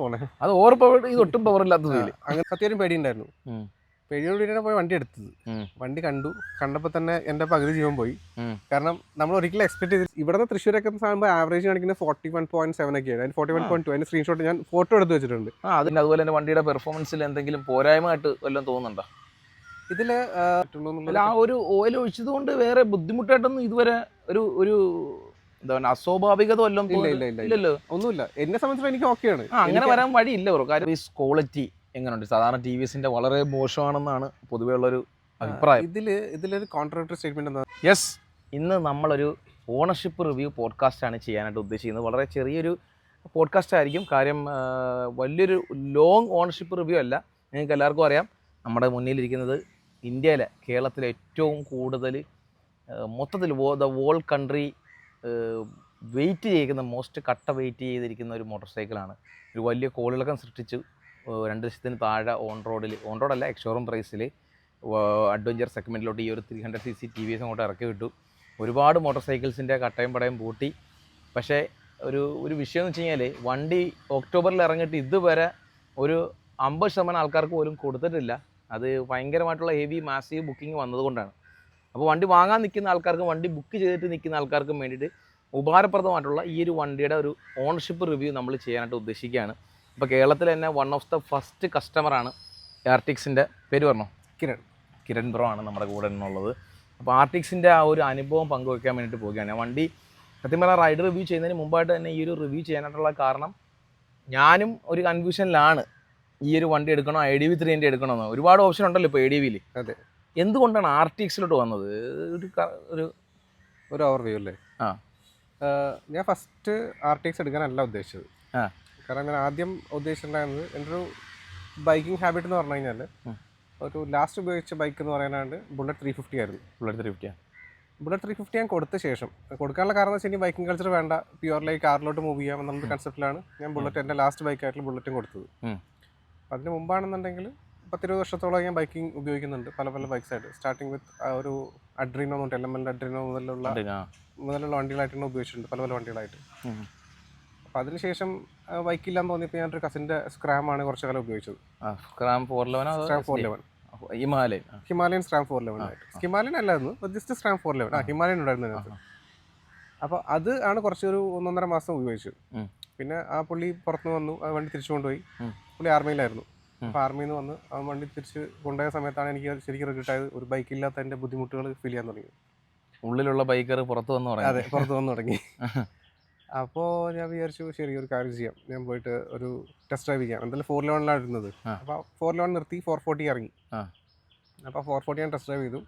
പോണേ അത് over power, ഇത് ഒട്ടും പവർ ഇല്ലാത്ത ഫീല്. അങ്ങനെ സത്യം പേടിയുണ്ടായിരുന്നു. പേടിയോട് കൂടിയാണ് പോയി വണ്ടി എടുത്തത്. വണ്ടി കണ്ടപ്പോൾ തന്നെ എൻ്റെ പകുതി ജീവൻ പോയി. കാരണം നമ്മൾ ഒരിക്കലും എക്സ്പെക്ട് ചെയ്ത് ഇവിടുന്ന് തൃശ്ശൂരൊക്കെ സാകുമ്പോൾ ആവറേജ് കാണിക്കുന്നത് 41.7 ഒക്കെയാണ്. അതിന് 41.2 അതിന് സ്ക്രീൻഷോട്ട് ഞാൻ ഫോട്ടോ എടുത്ത് വെച്ചിട്ടുണ്ട്. അതിന് അതുപോലെ തന്നെ വണ്ടിയുടെ പെർഫോമൻസിൽ എന്തെങ്കിലും പോരായ്മയായിട്ട് വല്ലതും തോന്നുന്നുണ്ടോ? ഇതില് ആ ഒരു ഓയിൽ ഒഴിച്ചത് കൊണ്ട് വേറെ ബുദ്ധിമുട്ടായിട്ടൊന്നും ഇതുവരെ ഒരു ഒരു എന്താ പറയുക അസ്വാഭാവികത വല്ലതും ഇല്ലല്ലോ? ഒന്നുമില്ല. എന്നെ സംബന്ധിച്ചിടത്തോളം എനിക്ക് ഓക്കെയാണ്. അങ്ങനെ വരാൻ വഴിയില്ല ബ്രോ. കാര്യം ഈ ക്വാളിറ്റി എങ്ങനെയുണ്ട്? സാധാരണ ടി വി എസിന്റെ വളരെ മോശമാണെന്നാണ് പൊതുവേ ഉള്ളൊരു അഭിപ്രായം. ഇതിലൊരു കോൺട്രാക്ടറി സ്റ്റേറ്റ്മെന്റ് എന്താ? യെസ്, ഇന്ന് നമ്മളൊരു ഓണർഷിപ്പ് റിവ്യൂ പോഡ്കാസ്റ്റാണ് ചെയ്യാനായിട്ട് ഉദ്ദേശിക്കുന്നത്. വളരെ ചെറിയൊരു പോഡ്കാസ്റ്റ് ആയിരിക്കും. കാര്യം വലിയൊരു ലോങ് ഓണർഷിപ്പ് റിവ്യൂ അല്ല. നിങ്ങൾക്ക് എല്ലാവർക്കും അറിയാം, നമ്മുടെ മുന്നിലിരിക്കുന്നത് ഇന്ത്യയിലെ കേരളത്തിലെ ഏറ്റവും കൂടുതൽ മൊത്തത്തിൽ ദ വോൾ കൺട്രി വെയിറ്റ് ചെയ്യിക്കുന്ന മോസ്റ്റ് വെയിറ്റ് ചെയ്തിരിക്കുന്ന ഒരു മോട്ടോർ സൈക്കിളാണ്. ഒരു വലിയ കോളിളക്കം സൃഷ്ടിച്ചു. 2 ലക്ഷത്തിന് താഴെ ഓൺ റോഡല്ല എക്സ്ഷോറൂം പ്രൈസിൽ അഡ്വഞ്ചർ സെഗ്മെൻറ്റിലോട്ട് ഈ ഒരു 300cc ടി വി എസ് അങ്ങോട്ട് ഇറക്കി വിട്ടു. ഒരുപാട് മോട്ടോർ സൈക്കിൾസിൻ്റെ കട്ടയും പടയും പൂട്ടി. പക്ഷേ ഒരു വിഷയം എന്ന് വെച്ച് കഴിഞ്ഞാൽ വണ്ടി ഒക്ടോബറിൽ ഇറങ്ങിയിട്ട് ഇതുവരെ ഒരു 50% ആൾക്കാർക്ക് പോലും കൊടുത്തിട്ടില്ല. അത് ഭയങ്കരമായിട്ടുള്ള ഹെവി മാസീവ് ബുക്കിംഗ് വന്നതുകൊണ്ടാണ്. അപ്പോൾ വണ്ടി വാങ്ങാൻ നിൽക്കുന്ന ആൾക്കാർക്കും വണ്ടി ബുക്ക് ചെയ്തിട്ട് നിൽക്കുന്ന ആൾക്കാർക്കും വേണ്ടിയിട്ട് ഉപകാരപ്രദമായിട്ടുള്ള ഈ ഒരു വണ്ടിയുടെ ഒരു ഓണർഷിപ്പ് റിവ്യൂ നമ്മൾ ചെയ്യാനായിട്ട് ഉദ്ദേശിക്കുകയാണ്. ഇപ്പോൾ കേരളത്തിൽ തന്നെ വൺ ഓഫ് ദ ഫസ്റ്റ് കസ്റ്റമറാണ് ആർട്ടിക്സിൻ്റെ പേര് പറഞ്ഞോ? കിരൺ ബ്രോ ആണ് നമ്മുടെ കൂടെ എന്നുള്ളത്. അപ്പോൾ ആർട്ടിക്സിൻ്റെ ആ ഒരു അനുഭവം പങ്കുവയ്ക്കാൻ വേണ്ടിയിട്ട് പോവുകയാണ്. വണ്ടി സത്യം പറഞ്ഞാൽ റൈഡ് റിവ്യൂ ചെയ്യുന്നതിന് മുമ്പായിട്ട് തന്നെ ഈ ഒരു റിവ്യൂ ചെയ്യാനായിട്ടുള്ള കാരണം ഞാനും ഒരു കൺഫ്യൂഷനിലാണ്. ഈ ഒരു വണ്ടി എടുക്കണോ ADV 300 എടുക്കണമെന്ന്? ഒരുപാട് ഓപ്ഷൻ ഉണ്ടല്ലോ ഇപ്പോൾ ADVയിൽ. അതെ, എന്തുകൊണ്ടാണ് ആർട്ടിക്സിലോട്ട് വന്നത്? ഒരു ഓവർവ്യൂ അല്ലേ? ഞാൻ ഫസ്റ്റ് ആർട്ടിക്സ് എടുക്കാനല്ല ഉദ്ദേശിച്ചത്. കാരണം ഞാൻ ആദ്യം ഉദ്ദേശിച്ചിട്ടുണ്ടായിരുന്നത് എൻ്റെ ഒരു ബൈക്കിംഗ് ഹാബിറ്റ് എന്ന് പറഞ്ഞു കഴിഞ്ഞാൽ ഒരു ലാസ്റ്റ് ഉപയോഗിച്ച ബൈക്ക് എന്ന് പറയാനാണ്ട് ബുള്ളറ്റ് 350 ആയിരുന്നു. ബുള്ളറ്റ് 350 ഞാൻ കൊടുത്ത ശേഷം കൊടുക്കാനുള്ള കാരണം എന്ന് വെച്ച് കഴിഞ്ഞാൽ ബൈക്കിംഗ് കൾച്ചർ വേണ്ട, പ്യുവർലി കാറിലോട്ട് മൂവ് ചെയ്യാം എന്നുള്ള കൺസെപ്റ്റിലാണ് ഞാൻ ബുള്ളറ്റ് എൻ്റെ ലാസ്റ്റ് ബൈക്കായിട്ടുള്ള ബുള്ളറ്റും കൊടുത്തത്. അപ്പം അതിന് മുമ്പാണെന്നുണ്ടെങ്കിൽ 10-20 വർഷത്തോളം ഞാൻ ബൈക്കിംഗ് ഉപയോഗിക്കുന്നുണ്ട്, പല ബൈക്സായിട്ട്. സ്റ്റാർട്ടിങ് വിത്ത് ഒരു അഡ്രീനോ എന്ന് പറഞ്ഞിട്ട് LML അഡ്രീനോ മുതലുള്ള വണ്ടികളായിട്ടാണ് ഉപയോഗിച്ചിട്ടുണ്ട്, പല വണ്ടികളായിട്ട്. അപ്പം അതിനുശേഷം ബൈക്കില്ലാന്ന് തോന്നിയപ്പോൾ ഞാനൊരു കസിൻ്റെ സ്ക്രാമാണ് കുറച്ച് കാലം ഉപയോഗിച്ചത്. സ്ക്രാം 411 ഹിമാലയൻ സ്ക്രാം 411 ആയിട്ട്. ഹിമാലയൻ അല്ലായിരുന്നു, ജസ്റ്റ് സ്ക്രാം 411. ഹിമാലയൻ ഉണ്ടായിരുന്നു അതിനകത്ത്. അപ്പോൾ അത് ആണ് കുറച്ചൊരു 1-1.5 മാസം ഉപയോഗിച്ചു. പിന്നെ ആ പുള്ളി പുറത്തുനിന്ന് വന്നു, ആ വണ്ടി തിരിച്ചു കൊണ്ടുപോയി. പുള്ളി ആർമിയിലായിരുന്നു. അപ്പോൾ ആർമിയിൽ നിന്ന് വന്ന് ആ വണ്ടി തിരിച്ച് കൊണ്ടുപോയ സമയത്താണ് എനിക്ക് ശരിക്കും റിഗ്രറ്റ് ആയത്. ഒരു ബൈക്കില്ലാത്തതിൻ്റെ ബുദ്ധിമുട്ടുകൾ ഫീൽ ചെയ്യാൻ തുടങ്ങി. ഉള്ളിലുള്ള ബൈക്കർ പുറത്ത് വന്നു തുടങ്ങി. അതെ, പുറത്ത് വന്നു തുടങ്ങി. അപ്പോൾ ഞാൻ വിചാരിച്ചു ശരി, ഒരു കാര്യം ചെയ്യാം, ഞാൻ പോയിട്ട് ഒരു ടെസ്റ്റ് ഡ്രൈവ് ചെയ്യാം. എന്തായാലും 411 ഇരുന്നത്. അപ്പോൾ 411 നിർത്തി 440 ഇറങ്ങി. അപ്പോൾ 440 ഞാൻ ടെസ്റ്റ് ഡ്രൈവ് ചെയ്തു.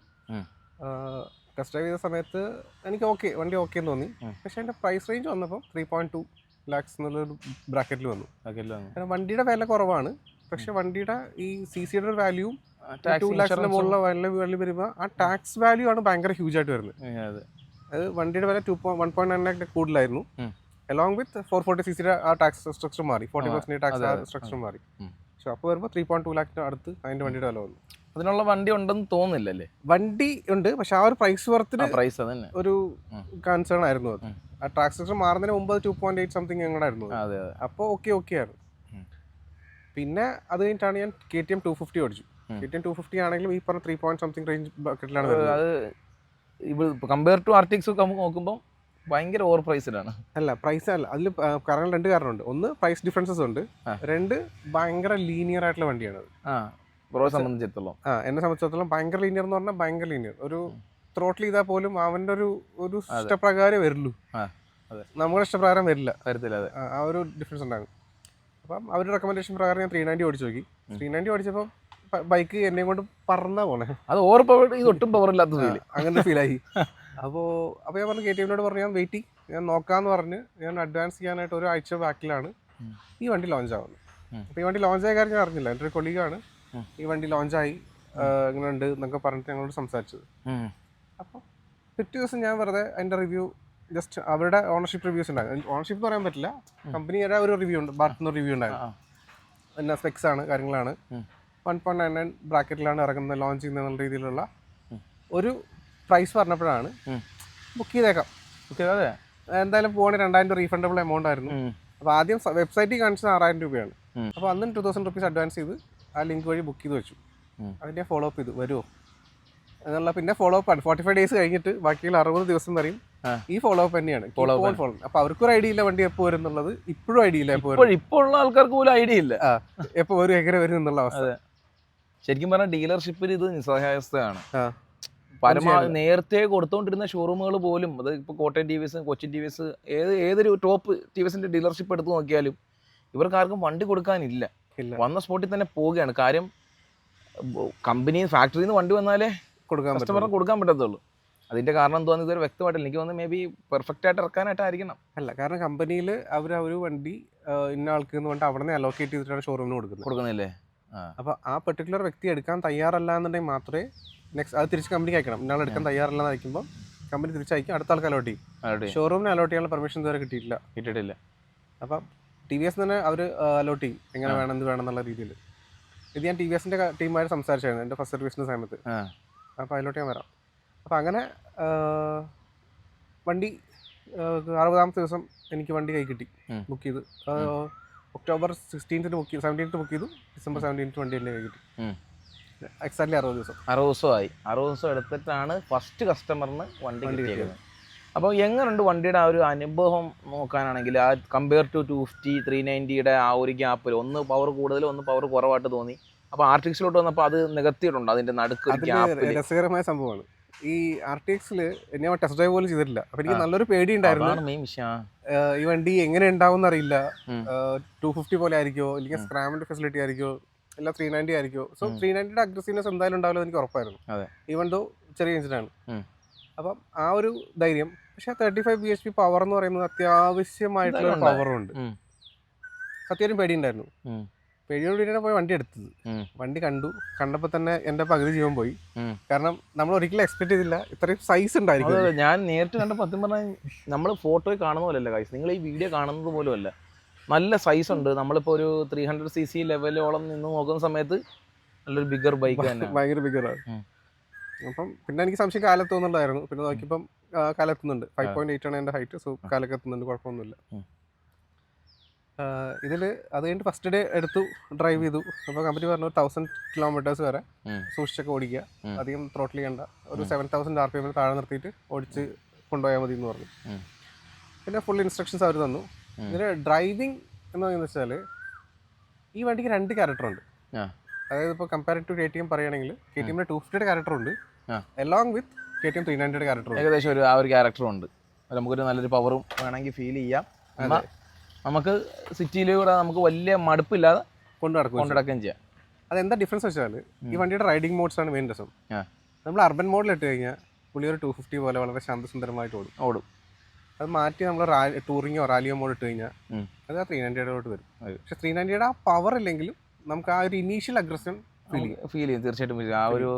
ടെസ്റ്റ് ഡ്രൈവ് ചെയ്ത സമയത്ത് എനിക്ക് വണ്ടി ഓക്കെ എന്ന് തോന്നി. പക്ഷേ എൻ്റെ പ്രൈസ് റേഞ്ച് വന്നപ്പോൾ 3.2 lakhs എന്നുള്ളൊരു ബ്രാക്കറ്റിൽ വന്നു. കാരണം വണ്ടിയുടെ വില കുറവാണ്, പക്ഷെ വണ്ടിയുടെ ഈ CCയുടെ ഒരു വാല്യൂവും 2 lakhs മുകളിലുള്ള വാല്യൂ വരുമ്പോൾ ആ ടാക്സ് വാല്യൂ ആണ് ഭയങ്കര ഹ്യൂജ് ആയിട്ട് വരുന്നത്. അത് വണ്ടിയുടെ വില 1.9 lakh കൂടുതലായിരുന്നു. അലോങ് വിത്ത് 440cc ആ ടാക്സ് സ്ട്രക്ചർ മാറി, 40% ടാക്സ് സ്ട്രക്ചർ മാറി. പക്ഷെ അപ്പോൾ വരുമ്പോൾ 3.2 lakh അടുത്ത് അതിൻ്റെ വണ്ടിയുടെ വില വന്നു. അതിനുള്ള വണ്ടി ഉണ്ടെന്ന് തോന്നുന്നില്ലല്ലേ? വണ്ടി ഉണ്ട്, പക്ഷെ ആ ഒരു പ്രൈസ് വർത്തിന് ഒരു കൺസേൺ ആയിരുന്നു അത്. ആ ടാക്സ് സ്ട്രക്ചർ മാറുന്നതിന് മുമ്പ് 2.8 സംതിങ് എങ്ങനെയായിരുന്നു. അപ്പോൾ ഓക്കെ ആണ്. പിന്നെ അത് കഴിഞ്ഞിട്ടാണ് ഞാൻ KTM 250 ഓടിച്ചു. KTM 250 ആണെങ്കിലും ഈ പറഞ്ഞ 3 point something റേഞ്ച് ബക്കറ്റിലാണ് വരുന്നത്. കമ്പയർ ടു ആർട്ടിക്സ് നോക്കുമ്പോൾ ഭയങ്കര ഓവർ പ്രൈസിലാണ്. അല്ല, പ്രൈസ് അല്ല, അതിൽ കാരണം 2 കാരണമുണ്ട്. ഒന്ന്, പ്രൈസ് ഡിഫറൻസസ് ഉണ്ട്. 2, ഭയങ്കര ലീനിയർ ആയിട്ടുള്ള വണ്ടിയാണ്. എന്നെ സംബന്ധിച്ചിടത്തോളം ഭയങ്കര ലീനിയർ എന്ന് പറഞ്ഞാൽ ഭയങ്കര ലീനിയർ. ഒരു ത്രോട്ടിൽ ചെയ്താൽ പോലും അവൻ്റെ ഒരു ഇഷ്ടപ്രകാരം വരുള്ളൂ, നമ്മുടെ ഇഷ്ടപ്രകാരം വരത്തില്ല. ആ ഒരു ഡിഫറൻസ് ഉണ്ടാകും. അപ്പം അവരുടെ റെക്കമെൻഡേഷൻ പ്രകാരം ഞാൻ 390 ഓടിച്ചു നോക്കി. 390 ഓടിച്ചപ്പോൾ ബൈക്ക് എന്നെ കൊണ്ട് പറന്ന പോലെ, അത് ഓവർ പവർ, ഇത് ഒട്ടും പവർ ഇല്ലാത്ത ഫീൽ, അങ്ങനെ ഫീലായി. അപ്പോൾ ഞാൻ പറഞ്ഞു, KTMനോട് പറഞ്ഞു ഞാൻ വെയിറ്റ് ചെയ്യും, ഞാൻ നോക്കാമെന്ന് പറഞ്ഞ് ഞാൻ അഡ്വാൻസ് ചെയ്യാനായിട്ട് 1 ആഴ്ച ബാക്കിലാണ് ഈ വണ്ടി ലോഞ്ച് ആവുന്നത്. അപ്പോൾ ഈ വണ്ടി ലോഞ്ച് ആയ കാര്യം ഞാൻ അറിഞ്ഞില്ല. എൻ്റെ ഒരു കൊളീഗാണ് ഈ വണ്ടി ലോഞ്ചായി ഇങ്ങനെ ഉണ്ട് എന്നൊക്കെ പറഞ്ഞിട്ട് ഞങ്ങളോട് സംസാരിച്ചത്. അപ്പോൾ പിറ്റേ ദിവസം ഞാൻ വെറുതെ അതിൻ്റെ റിവ്യൂ, ജസ്റ്റ് അവരുടെ ഓണർഷിപ്പ് റിവ്യൂസ് ഉണ്ടായിരുന്നു. ഓണർഷിപ്പ് എന്ന് പറയാൻ പറ്റില്ല, കമ്പനിയുടെ ഒരു റിവ്യൂ ഉണ്ട്, ബാർത്തുന്ന റിവ്യൂ ഉണ്ടായിരുന്നു. പിന്നെ സ്പെക്സ് ആണ്, കാര്യങ്ങളാണ്. 1.99 ബ്രാക്കറ്റിലാണ് ഇറങ്ങുന്നത്, ലോഞ്ച് ചെയ്യുന്ന രീതിയിലുള്ള ഒരു പ്രൈസ് പറഞ്ഞപ്പോഴാണ് ബുക്ക് ചെയ്തേക്കാം. അതെ, എന്തായാലും പോകണേ 2000 റീഫണ്ടബിൾ എമൗണ്ട് ആയിരുന്നു. അപ്പോൾ ആദ്യം വെബ്സൈറ്റിൽ കാണിച്ചത് 6000 രൂപയാണ്. ഉം. അപ്പോൾ അന്ന് 2000 റുപ്പീസ് അഡ്വാൻസ് ചെയ്ത് ആ ലിങ്ക് വഴി ബുക്ക് ചെയ്ത് വെച്ചു. അതിൻ്റെ ഫോളോ അപ്പ് ചെയ്തു വരുമോ എന്നുള്ള. പിന്നെ ഫോളോ അപ്പ് ആണ് 45 ഡേയ്സ് കഴിഞ്ഞിട്ട് ബാക്കിയുള്ള 60 ദിവസം വരെയും ഈ ഫോളോ അപ്പ് തന്നെയാണ്. അപ്പോൾ അവർക്കൊരു ഐഡിയ ഇല്ല വണ്ടി എപ്പോൾ വരും എന്നുള്ളത്. ഇപ്പോഴും ഐഡിയ ഇല്ല ഇപ്പോൾ ഉള്ള ആൾക്കാർക്ക് പോലും ഐഡിയ ഇല്ല എപ്പോൾ വരും എങ്ങനെ വരും എന്നുള്ള അവസ്ഥ. ശരിക്കും പറഞ്ഞാൽ ഡീലർഷിപ്പിൽ ഇത് നിസ്സഹായാവസ്ഥയാണ്. പരമാവധി നേരത്തെ കൊടുത്തോണ്ടിരുന്ന ഷോറൂമുകൾ പോലും, അത് ഇപ്പോൾ Kottayam T V S, Cochin T V S, ഏതൊരു ടോപ്പ് ടി വി എസിന്റെ ഡീലർഷിപ്പ് എടുത്ത് നോക്കിയാലും ഇവർക്ക് ആർക്കും വണ്ടി കൊടുക്കാനില്ല. വന്ന സ്പോട്ടിൽ തന്നെ പോവുകയാണ്. കാര്യം കമ്പനി ഫാക്ടറിയിൽ നിന്ന് വണ്ടി വന്നാലേ കസ്റ്റമറിന് കൊടുക്കാൻ പറ്റത്തുള്ളൂ. അതിന്റെ കാരണം എന്താണെന്ന് ഇതുവരെ വ്യക്തമായിട്ടില്ല. എനിക്ക് തോന്നുന്നു മേ ബി പെർഫെക്റ്റ് ആയിട്ട് ഇറക്കാനായിട്ടായിരിക്കണം. അല്ല, കാരണം കമ്പനിയിൽ അവർ ഒരു വണ്ടി ഇന്ന ആൾക്ക് എന്ന് പറഞ്ഞിട്ട് അവിടെ നിന്ന് അലോക്കേറ്റ് ചെയ്തിട്ടാണ് ഷോറൂമിന് കൊടുക്കുന്നില്ലേ. അപ്പോൾ ആ പെർട്ടിക്കുലർ വ്യക്തി എടുക്കാൻ തയ്യാറല്ല എന്നുണ്ടെങ്കിൽ മാത്രമേ നെക്സ്റ്റ് അത് തിരിച്ച് കമ്പനിക്ക് അയക്കണം. ഇന്നാൾ എടുക്കാൻ തയ്യാറല്ല എന്ന് അയക്കുമ്പോൾ കമ്പനി തിരിച്ചയക്കും, അടുത്ത ആൾക്ക് അലോട്ട് ചെയ്യും. ഷോറൂമിന് അലോട്ട് ചെയ്യാനുള്ള പെർമിഷൻ ഇതുവരെ കിട്ടിയിട്ടില്ല. അപ്പം ടി വി എസ് തന്നെ അവർ അലോട്ട് ചെയ്യും എങ്ങനെ വേണം എന്ത് വേണം എന്നുള്ള രീതിയിൽ. ഇത് ഞാൻ ടി വി എസിൻ്റെ ടീമായിട്ട് സംസാരിച്ചായിരുന്നു എൻ്റെ ഫസ്റ്റ് സർവീസിൻ്റെ സമയത്ത്. അപ്പോൾ അതിലോട്ട് ഞാൻ വരാം. അപ്പോൾ അങ്ങനെ വണ്ടി 60ാമത്തെ ദിവസം എനിക്ക് വണ്ടി കൈ കിട്ടി. ബുക്ക് ചെയ്ത് ഒക്ടോബർ 16 ബുക്ക് ചെയ്തു, 17 ബുക്ക് ചെയ്തു, ഡിസംബർ 17 വണ്ടി എൻ്റെ കൈ കിട്ടി. എക്സാക്ട്ലി 60 ദിവസമായി. 60 ദിവസം എടുത്തിട്ടാണ് ഫസ്റ്റ് കസ്റ്റമറിന് വണ്ടി കിട്ടിയത്. അപ്പോൾ എങ്ങനെയുണ്ട് വണ്ടിയുടെ ആ ഒരു അനുഭവം നോക്കാനാണെങ്കിൽ ആ കമ്പയർ ടു 250, 390യുടെ ആ ഒരു ഗ്യാപ്പിൽ ഒന്ന് പവർ കൂടുതൽ ഒന്ന് പവർ കുറവായിട്ട് തോന്നി. അപ്പോൾ ആർട്ടിക്സിലോട്ട് വന്നപ്പോൾ അത് നികത്തിയിട്ടുണ്ട്. അതിൻ്റെ നടുക്ക് രസകരമായ സംഭവമാണ്. ഈ ആർട്ടിക്സിൽ ഞാൻ ടെസ്റ്റ് ഡ്രൈവ് പോലും ചെയ്തിട്ടില്ല. അപ്പോൾ എനിക്ക് നല്ലൊരു പേടി ഉണ്ടായിരുന്നു. ഈ വണ്ടി എങ്ങനെ ഉണ്ടാവും എന്നറിയില്ല. 250 പോലെ ആയിരിക്കുമോ, അല്ലെങ്കിൽ സ്ക്രാമിൻ്റെ ഫെസിലിറ്റി ആയിരിക്കുമോ, അല്ല 390 ആയിരിക്കുമോ. സോ 390യുടെ അഗ്രസീവ്നെസ് എന്തായാലും ഉണ്ടാവില്ല എനിക്ക് ഉറപ്പായിരുന്നു. ഈവൻ ദോ ചെറിയ എഞ്ചിനാണ്. അപ്പം ആ ഒരു ധൈര്യം. പക്ഷെ 35 bhp പവർ എന്ന് പറയുന്നത് അത്യാവശ്യമായിട്ടുള്ള പവറുണ്ട്. സത്യം പേടി ഉണ്ടായിരുന്നു. പേടിയോടുകൂടിയാണ് പോയി വണ്ടി എടുത്തത്. വണ്ടി കണ്ടപ്പോൾ തന്നെ എൻ്റെ പകുതി ജീവൻ പോയി. കാരണം നമ്മൾ ഒരിക്കലും എക്സ്പെക്ട് ചെയ്തില്ല ഇത്രയും സൈസ് ഉണ്ടായിരിക്കും. ഞാൻ നേരിട്ട് കണ്ടപ്പോൾ സത്യം പറഞ്ഞാൽ നമ്മൾ ഫോട്ടോയിൽ കാണുന്ന പോലെയല്ല ഗൈസ്, നിങ്ങൾ ഈ വീഡിയോ കാണുന്നത് പോലും അല്ല. നല്ല സൈസ് ഉണ്ട്. നമ്മളിപ്പോൾ ഒരു 300cc ലെവലോളം നിന്ന് നോക്കുന്ന സമയത്ത് നല്ലൊരു ബിഗർ ബൈക്ക് തന്നെ, ഭയങ്കര ബിഗറാണ്. അപ്പം പിന്നെ എനിക്ക് സംശയം കാലെത്തുന്നുണ്ടായിരുന്നു. പിന്നെ നോക്കിയപ്പം കാലെത്തുന്നുണ്ട്. 5.8 ആണ് എൻ്റെ ഹൈറ്റ്. സോ കാലക്കെത്തുന്നുണ്ട്, കുഴപ്പമൊന്നുമില്ല. ഇതിൽ അത് കഴിഞ്ഞിട്ട് ഫസ്റ്റ് ഡേ എടുത്തു, ഡ്രൈവ് ചെയ്തു. അപ്പോൾ കമ്പനി പറഞ്ഞു 1000 kilometers വരെ സൂക്ഷിച്ചൊക്കെ ഓടിക്കുക, അധികം ത്രോട്ടിൽ ചെയ്യണ്ട, ഒരു 7000 RPM താഴെ നിർത്തിയിട്ട് ഓടിച്ച് കൊണ്ടുപോയാൽ മതി എന്ന് പറഞ്ഞു. പിന്നെ ഫുൾ ഇൻസ്ട്രക്ഷൻസ് അവർ തന്നു. ഇതിന് ഡ്രൈവിംഗ് എന്ന് പറയുന്നത് വെച്ചാൽ ഈ വണ്ടിക്ക് 2 ക്യാരക്ടറുണ്ട്. അതായത് ഇപ്പോൾ കമ്പാരിറ്റീവ് ടു KTM പറയുകയാണെങ്കിൽ KTMന്റെ 250യുടെ ക്യാരക്ടറുണ്ട്, എലോങ് വിത്ത് KTM 390യുടെ ക്യാരക്ടറുണ്ട്. ഏകദേശം ആ ഒരു ക്യാരക്ടറുണ്ട്. നമുക്കൊരു നല്ലൊരു പവറും വേണമെങ്കിൽ ഫീൽ ചെയ്യാം. നമുക്ക് സിറ്റിയിലൂടെ നമുക്ക് വലിയ മടുപ്പില്ലാതെ കൊണ്ടുനടക്കുകയും ചെയ്യാം. അതെന്താ ഡിഫറൻസ് വെച്ചാൽ ഈ വണ്ടിയുടെ റൈഡിങ് മോഡ്സ് ആണ് മെയിൻ രസം. നമ്മൾ അർബൻ മോഡിൽ ഇട്ട് കഴിഞ്ഞാൽ പുള്ളി ഒരു 250 പോലെ വളരെ ശാന്തസുന്ദരമായിട്ട് ഓടും. അത് മാറ്റി നമ്മൾ ടൂറിങ്ങോ റാലിയോ മോഡ് ഇട്ട് കഴിഞ്ഞാൽ അത് ആ 390യോട്ട് വരും. പക്ഷെ 390യുടെ ആ പവർ ഇല്ലെങ്കിലും നമുക്ക് ആ ഒരു ഇനീഷ്യൽ അഗ്രഷൻ ഫീൽ ചെയ്യും. തീർച്ചയായിട്ടും ആ ഒരു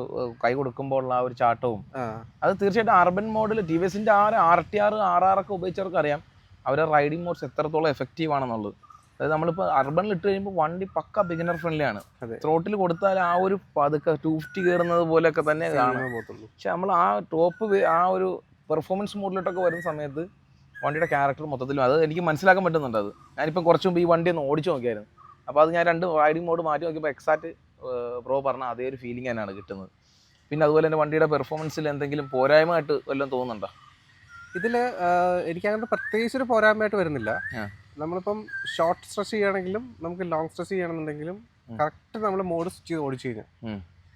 കൈ കൊടുക്കുമ്പോൾ ഉള്ള ആ ഒരു ചാട്ടവും അത് തീർച്ചയായിട്ടും അർബൻ മോഡിൽ ടി വി എസിൻ്റെ ആ RTR RR ഒക്കെ ഉപയോഗിച്ചവർക്ക് അറിയാം അവരുടെ റൈഡിങ് മോഡ്സ് എത്രത്തോളം എഫക്റ്റീവ് ആണെന്നുള്ളത്. അതായത് നമ്മളിപ്പോൾ അർബനിൽ ഇട്ട് കഴിയുമ്പോൾ വണ്ടി പക്ക ബിഗിനർ ഫ്രണ്ട്ലി ആണ്. ത്രോട്ടിൽ കൊടുത്താൽ ആ ഒരു പതുക്കെ 250 കയറുന്നത് പോലെയൊക്കെ തന്നെ കാണാൻ പോകത്തുള്ളൂ. പക്ഷെ നമ്മൾ ആ ടോപ്പ് ആ ഒരു പെർഫോമൻസ് മോഡിലോട്ടൊക്കെ വരുന്ന സമയത്ത് വണ്ടിയുടെ ക്യാരക്ടർ മൊത്തത്തിലും അത് എനിക്ക് മനസ്സിലാക്കാൻ പറ്റുന്നുണ്ട്. അത് ഞാനിപ്പോൾ കുറച്ച് മുമ്പ് ഈ വണ്ടി ഒന്ന് ഓടിച്ചു നോക്കിയായിരുന്നു. അപ്പോൾ അത് ഞാൻ 2 റൈഡിങ് മോഡ് മാറ്റി നോക്കിയപ്പോൾ എക്സാക്ട് പ്രോ പറഞ്ഞ അതേ ഒരു ഫീലിംഗ് തന്നെയാണ് കിട്ടുന്നത്. പിന്നെ അതുപോലെ തന്നെ വണ്ടിയുടെ പെർഫോമൻസിൽ എന്തെങ്കിലും പോരായ്മയായിട്ട് വല്ലതും തോന്നുന്നുണ്ടോ? ഇതിൽ എനിക്കങ്ങനെ പ്രത്യേകിച്ച് ഒരു പോരായ്മയായിട്ട് വരുന്നില്ല. നമ്മളിപ്പം ഷോർട്ട് സ്ട്രെച്ച് ചെയ്യുകയാണെങ്കിലും നമുക്ക് ലോങ് സ്ട്രെച്ച് ചെയ്യണമെന്നുണ്ടെങ്കിലും കറക്റ്റ് നമ്മൾ മോഡ് സ്വിച്ച് ചെയ്ത് ഓടിച്ചു കഴിഞ്ഞാൽ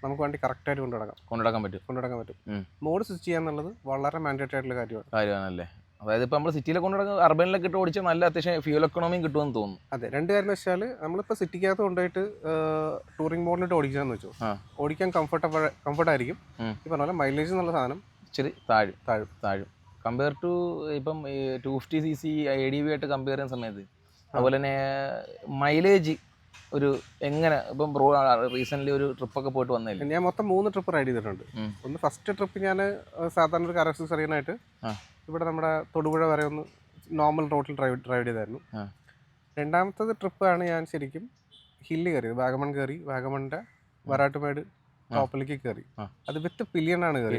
നമുക്ക് വണ്ടി കറക്റ്റായിട്ട് കൊണ്ടുനടക്കാൻ പറ്റും. മോഡ് സ്വിച്ച് ചെയ്യാന്നുള്ളത് വളരെ മാൻഡേറ്ററി ആയിട്ടുള്ള കാര്യമാണല്ലേ. അതായത് ഇപ്പോൾ നമ്മൾ സിറ്റിയിലെ കൊണ്ടുനടക്കുക അർബനിലൊക്കെ ഇട്ട് ഓടിച്ചാൽ നല്ല അത്യാവശ്യം ഫ്യൂൽ എക്കണോമിയും കിട്ടുമെന്ന് തോന്നുന്നു. അതെ, 2 കാര്യം എന്ന് വെച്ചാൽ നമ്മളിപ്പോൾ സിറ്റിക്കകത്ത് കൊണ്ടുപോയിട്ട് ടൂറിംഗ് മോഡിലിട്ട് ഓടിക്കാന്ന് വെച്ചു, ഓടിക്കാൻ കംഫർട്ടായിരിക്കും. ഈ പറഞ്ഞ പോലെ മൈലേജ് എന്നുള്ള സാധനം ഇച്ചിരി താഴും കമ്പയർ ടു ഇപ്പം 250cc ADV ആയിട്ട് കമ്പയർ ചെയ്യുന്ന സമയത്ത്. അതുപോലെ തന്നെ മൈലേജ് ഒരു എങ്ങനെ ഇപ്പം ബ്രോ റീസെൻ്റ്ലി ഒരു ട്രിപ്പൊക്കെ പോയിട്ട് വന്നില്ല? ഞാൻ മൊത്തം 3 ട്രിപ്പ് റൈഡ് ചെയ്തിട്ടുണ്ട്. ഒന്ന് ഫസ്റ്റ് ട്രിപ്പ് ഞാൻ സാധാരണ ഒരു കാർ ആക്സസറി ആയിട്ട് ഇവിടെ നമ്മുടെ തൊടുപുഴ വരെ ഒന്ന് നോർമൽ റോഡിൽ ഡ്രൈവ് ചെയ്തായിരുന്നു. രണ്ടാമത്തത് ട്രിപ്പാണ് ഞാൻ ശരിക്കും ഹില്ല് കയറിയത്. വാഗമൺ കയറി, വാഗമണിൻ്റെ വരാട്ടുമേട് ടോപ്പിലേക്ക് കയറി. അത് വിത്ത് പില്ലിയൻ ആണ് കയറി.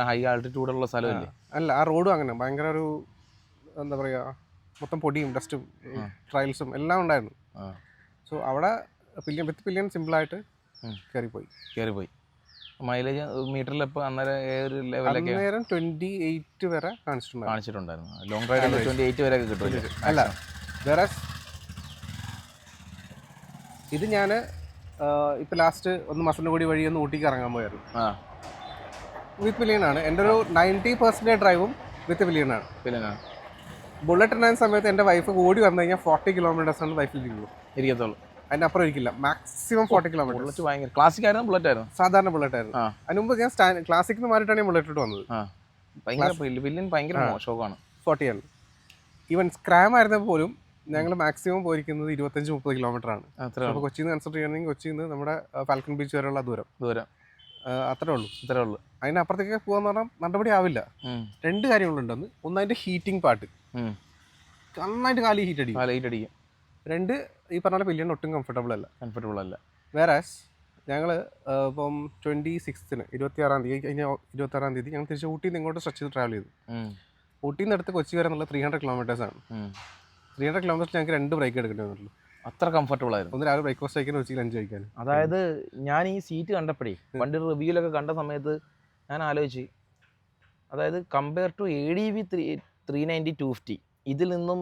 ഹൈ ആൾട്ടിറ്റ്യൂഡുള്ള സ്ഥലമല്ലേ? അല്ല, ആ റോഡും അങ്ങനെ ഭയങ്കര ഒരു എന്താ പറയുക മൊത്തം പൊടിയും ഡസ്റ്റും ട്രയൽസും എല്ലാം ഉണ്ടായിരുന്നു. സോ അവിടെ വിത്ത് പില്ലിയൻ സിമ്പിളായിട്ട് കയറിപ്പോയി. മൈലേജ് മീറ്ററിൽ ഇപ്പോൾ അന്നേരം ഏതൊരു ലെവലൊക്കെ? അന്നേരം 28 വരെ കാണിച്ചിട്ടുണ്ടായിരുന്നു. ലോങ് റൈഡിൽ 28 വരെ കിട്ടുമല്ലോ. അല്ല, വേറെ ഇത് ഞാൻ ഇപ്പം ലാസ്റ്റ് 1 മാസത്തിനുകൂടി വഴി ഒന്ന് ഊട്ടിക്ക് ഇറങ്ങാൻ പോയായിരുന്നു. വിത്ത് പില്ലിയനാണ്. എൻ്റെ ഒരു 90% ഡ്രൈവും വിത്ത് പില്ലിയനാണ്. ബുള്ളറ്റ് ഉണ്ടായിരുന്ന സമയത്ത് എൻ്റെ വൈഫ് ഓടി വന്നു കഴിഞ്ഞാൽ 40 കിലോമീറ്റേഴ്സാണ് വൈഫിൽ ഇരിക്കത്തുള്ളൂ. അതിൻ്റെ അപ്പുറം ഇരിക്കില്ല. Maximum 40 kilometres. ഭയങ്കര ക്ലാസിക് ആയിരുന്നു, ബുള്ളറ്റ് ആയിരുന്നു? സാധാരണ ബുള്ളറ്റ് ആയിരുന്നു. അതിന് മുമ്പ് ഞാൻ ക്ലാസിക്കിന് മാറിയിട്ടാണ് ഞാൻ ബുള്ളറ്റിട്ട് വന്നത്. ഭയങ്കര ഷോക്കാണ്. 40 ആണ്. ഈവൻ സ്ക്രാം ആയിരുന്നപ്പോൾ പോലും ഞങ്ങൾ മാക്സിമം പോയിരിക്കുന്നത് 25-30 കിലോമീറ്റർ ആണ്. അപ്പോൾ കൊച്ചിയിൽ നിന്ന് കൺസിഡർ ചെയ്യണമെങ്കിൽ കൊച്ചിയിൽ നിന്ന് നമ്മുടെ ഫാൽക്കൺ ബീച്ച് വരെയുള്ള ദൂരം അത്രേ ഉള്ളൂ. അതിനപ്പുറത്തേക്ക് പോകാന്ന് പറഞ്ഞാൽ നടപടി ആവില്ല. 2 കാര്യങ്ങളുണ്ടെന്ന്. ഒന്ന്, അതിന്റെ ഹീറ്റിംഗ് പാർട്ട് നന്നായിട്ട് കാലി ഹീറ്റ് അടിക്കും. 2, ഈ പറഞ്ഞ പില്ലിയൻ ഒട്ടും കംഫർട്ടബിൾ അല്ല. വേറെ ഞങ്ങൾ ഇപ്പം 26-ന് 26-ാം തീയതി ഞങ്ങൾ തിരിച്ച് ഊട്ടിയിൽ നിന്ന് ഇങ്ങോട്ട് സ്ട്രെച്ച് ചെയ്ത് ട്രാവൽ ചെയ്തു. ഊട്ടിയിൽ നിന്ന് അടുത്ത് കൊച്ചി വരെ എന്നുള്ള 300 കിലോമീറ്റേഴ്സാണ്. 300 കിലോമീറ്റേഴ്സ് ഞങ്ങൾക്ക് 2 ബ്രേക്ക് എടുക്കേണ്ടി വന്നുള്ളൂ. അത്ര കംഫർട്ടബിൾ ആയിരുന്നു. ഒന്ന് രാവിലെ ബ്രേക്ക്ഫാസ്റ്റ് കഴിക്കാൻ, ഉച്ചയ്ക്ക് ലഞ്ച് കഴിക്കാൻ. അതായത് ഞാൻ ഈ സീറ്റ് കണ്ടപ്പോഴേ, വണ്ടി റിവ്യൂലൊക്കെ കണ്ട സമയത്ത് ഞാൻ ആലോചിച്ച്, അതായത് കമ്പയർ ടു ADV 390 250 ഇതിൽ നിന്നും